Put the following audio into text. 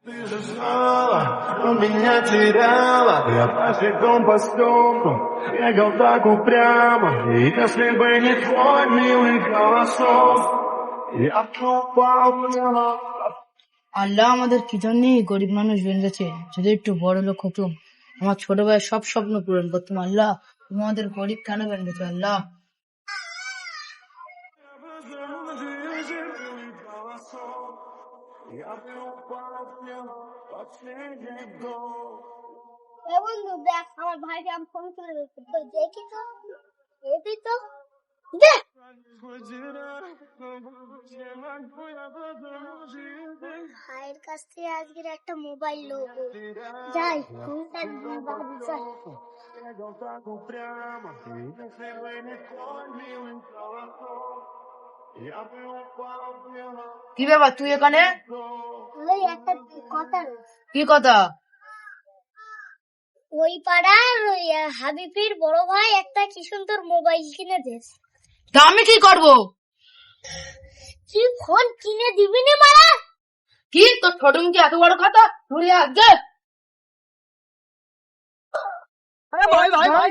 Ты же знала, он меня теряла. Я босиком по стеклам бегал так упрямо. И если бы не твой милый голосок, я бы упал в него. আল্লাহ আমাদের কি জন্যই গরিব মানুষ বেঁধেছে। যদি একটু বড় লোক হতুম, আমার ছোট ভাইয়ের সব স্বপ্ন পূরণ করতাম। আল্লাহ, তুমি আমাদের গরিব কেন বেঁধেছো আল্লাহ? Я бы упал в него последний год. এ বন্ধু দেখ আমার ভাইকে আমি ফোন করে দিচ্ছি তো দেখি তো এই তো দেখ ভাইয়ের কাছ থেকে আজকের একটা মোবাইল লোবো যাই ফোনটা বাবু যাই Бегал так упрямо, и если бы не твой милый голосок, я бы упал в него. কি ব্যাপার, তুই এখানে? ওই একটা কথা রয়েছে। কি কথা? ওই পাড়ার ওই হাবিবের বড় ভাই একটা কি সুন্দর মোবাইল কিনে দিয়েছে। তা আমি কি করব? তুই ফোন কিনে দিবি না মারা? কি তোর ছোট মুখে এত বড় কথা? তুই আগে ভাই ভাই ভাই